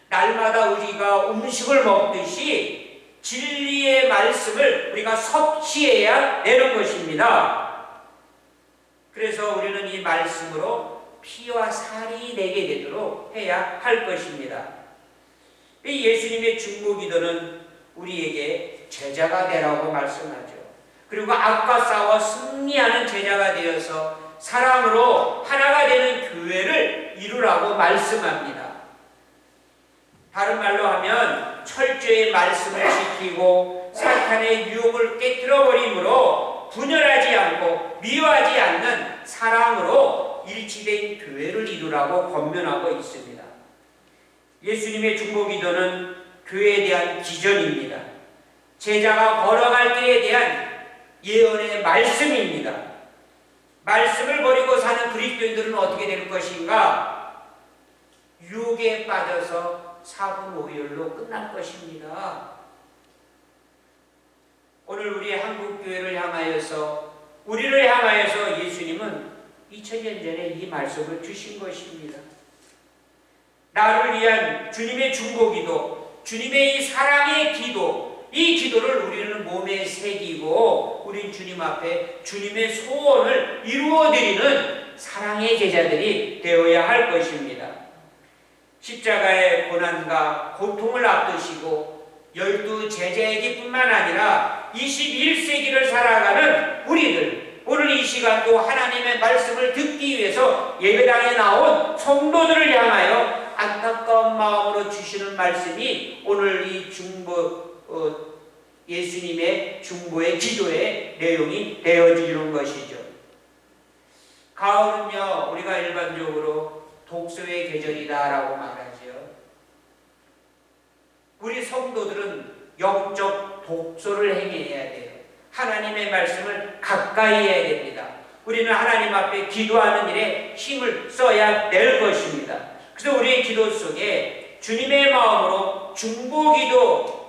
날마다 우리가 음식을 먹듯이 진리의 말씀을 우리가 섭취해야 되는 것입니다. 그래서 우리는 이 말씀으로 피와 살이 되게 되도록 해야 할 것입니다. 이 예수님의 중보기도는 우리에게 제자가 되라고 말씀하죠. 그리고 악과 싸워 승리하는 제자가 되어서 사랑으로 하나가 되는 교회를 이루라고 말씀합니다. 다른 말로 하면 철저히 말씀을 지키고 사탄의 유혹을 깨뜨려 버림으로 분열하지 않고 미워하지 않는 사랑으로 일치된 교회를 이루라고 권면하고 있습니다. 예수님의 중보기도는 교회에 대한 비전입니다. 제자가 걸어갈 때에 대한 예언의 말씀입니다. 말씀을 버리고 사는 그리스도인들은 어떻게 될 것인가? 유혹에 빠져서 사분오열로 끝날 것입니다. 오늘 우리 한국교회를 향하여서 우리를 향하여서 예수님은 2000년 전에 이 말씀을 주신 것입니다. 나를 위한 주님의 중보기도, 주님의 이 사랑의 기도, 이 기도를 우리는 몸에 새기고 우린 주님 앞에 주님의 소원을 이루어드리는 사랑의 제자들이 되어야 할 것입니다. 십자가의 고난과 고통을 앞두시고 12 제자에게 뿐만 아니라 21세기를 살아가는 우리들, 오늘 이 시간도 하나님의 말씀을 듣기 위해서 예배당에 나온 성도들을 향하여 안타까운 마음으로 주시는 말씀이 오늘 이 예수님의 중보의 기도의 내용이 되어지는 것이죠. 가을은요, 우리가 일반적으로 독서의 계절이다라고 말하죠. 우리 성도들은 영적 독서를 행해야 돼요. 하나님의 말씀을 가까이 해야 됩니다. 우리는 하나님 앞에 기도하는 일에 힘을 써야 될 것입니다. 그래서 우리의 기도 속에 주님의 마음으로 중보기도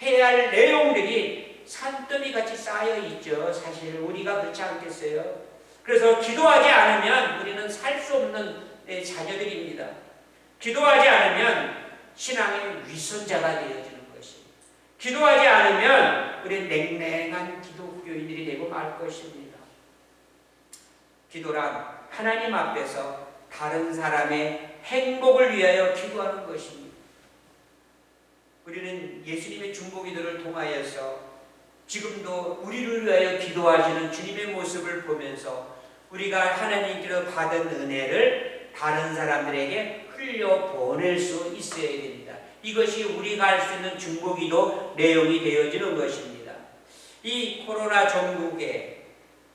해야 할 내용들이 산더미 같이 쌓여 있죠. 사실 우리가 그렇지 않겠어요? 그래서 기도하지 않으면 우리는 살 수 없는 자녀들입니다. 기도하지 않으면 신앙의 위선자가 되어지는 것입니다. 기도하지 않으면 우리는 냉랭한 기독교인들이 되고 말 것입니다. 기도란 하나님 앞에서 다른 사람의 행복을 위하여 기도하는 것입니다. 우리는 예수님의 중보기도를 통하여서 지금도 우리를 위하여 기도하시는 주님의 모습을 보면서 우리가 하나님께로 받은 은혜를 다른 사람들에게 흘려보낼 수 있어야 됩니다. 이것이 우리가 할 수 있는 중보기도 내용이 되어지는 것입니다. 이 코로나 전국의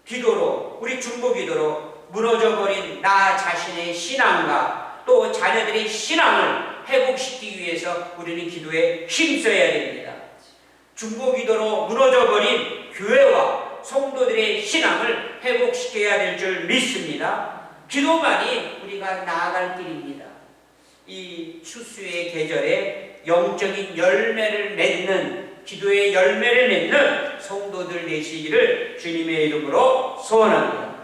기도로, 우리 중보기도로 무너져버린 나 자신의 신앙과 또 자녀들의 신앙을 회복시키기 위해서 우리는 기도에 힘써야 됩니다. 중보기도로 무너져버린 교회와 성도들의 신앙을 회복시켜야 될 줄 믿습니다. 기도만이 우리가 나아갈 길입니다. 이 추수의 계절에 영적인 열매를 맺는, 기도의 열매를 맺는 성도들 되시기를 주님의 이름으로 소원합니다.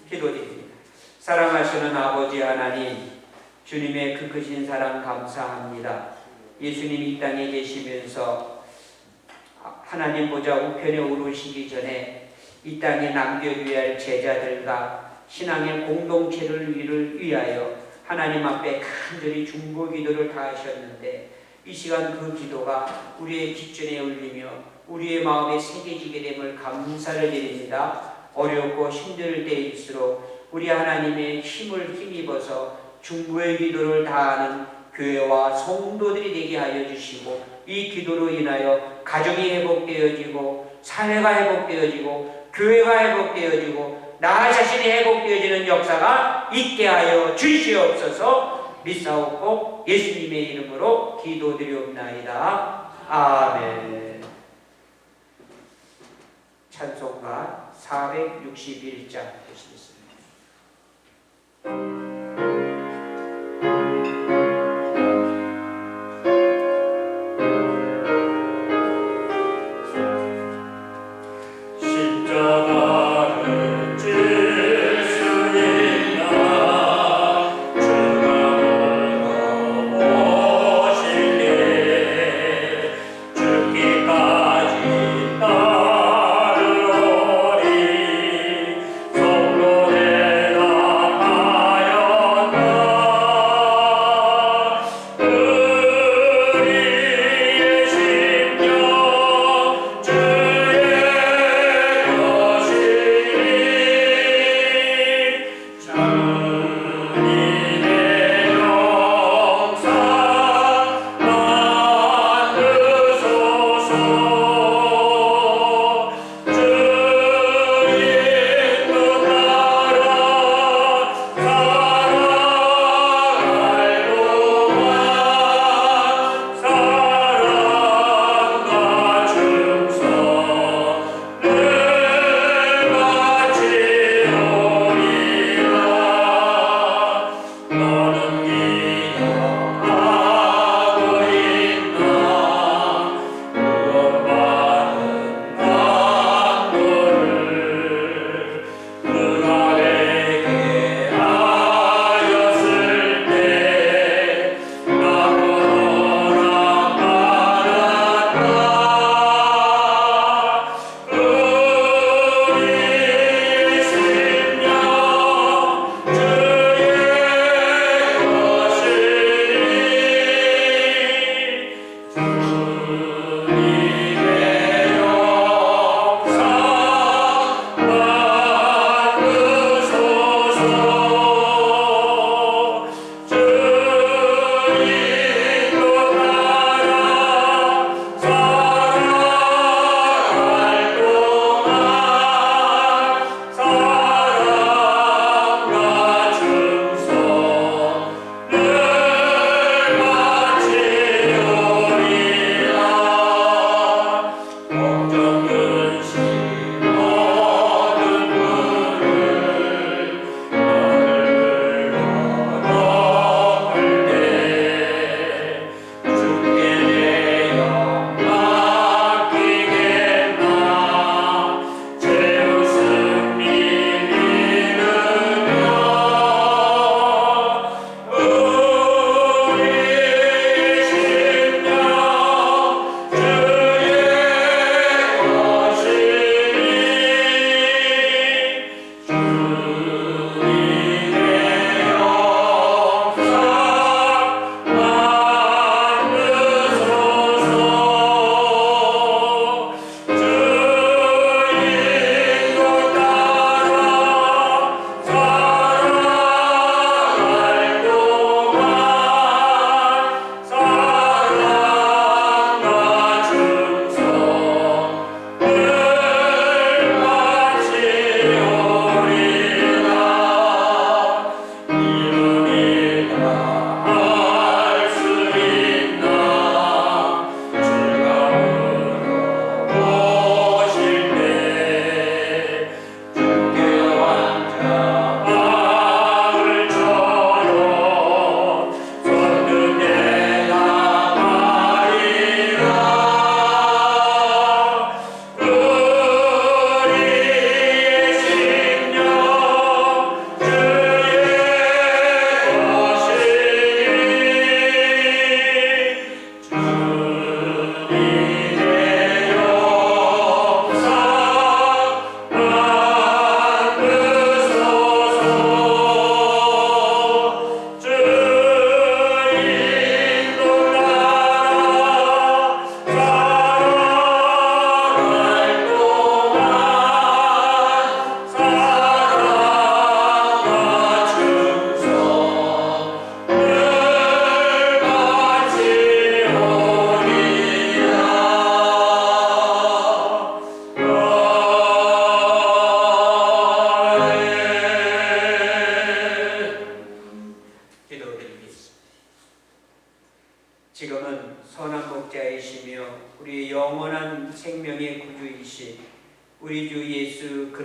기도드립니다. 사랑하시는 아버지 하나님, 주님의 그 크신 사랑 감사합니다. 예수님이 이 땅에 계시면서 하나님 보좌 우편에 오르시기 전에 이 땅에 남겨줘야 할 제자들과 신앙의 공동체를 위하여 하나님 앞에 간절히 중보기도를 다하셨는데, 이 시간 그 기도가 우리의 귓전에 울리며 우리의 마음에 새겨지게 됨을 감사를 드립니다. 어렵고 힘들 때일수록 우리 하나님의 힘을 힘입어서 중보의 기도를 다하는 교회와 성도들이 되게 하여 주시고, 이 기도로 인하여 가정이 회복되어지고 사회가 회복되어지고 교회가 회복되어지고 나 자신이 회복되어지는 역사가 있게 하여 주시옵소서. 믿사옵고 예수님의 이름으로 기도드리옵나이다. 아멘. 찬송가 461장 보시겠습니다. 성도되라 하여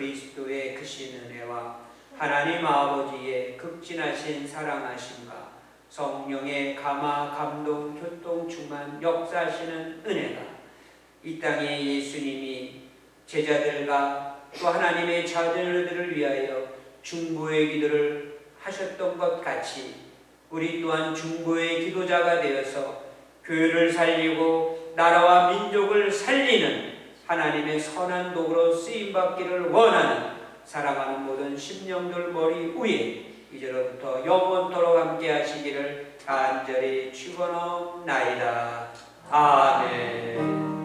그리스도의 크신 은혜와 하나님 아버지의 극진하신 사랑하심과 성령의 감화, 감동, 교통, 충만, 역사하시는 은혜가 이 땅에 예수님이 제자들과 또 하나님의 자녀들을 위하여 중보의 기도를 하셨던 것 같이 우리 또한 중보의 기도자가 되어서 교회를 살리고 나라와 민족을 살리는 하나님의 선한 도구로 쓰임받기를 원하는 사랑하는 모든 심령들 머리 위에 이제로부터 영원토록 함께 하시기를 간절히 축원하옵나이다. 아멘.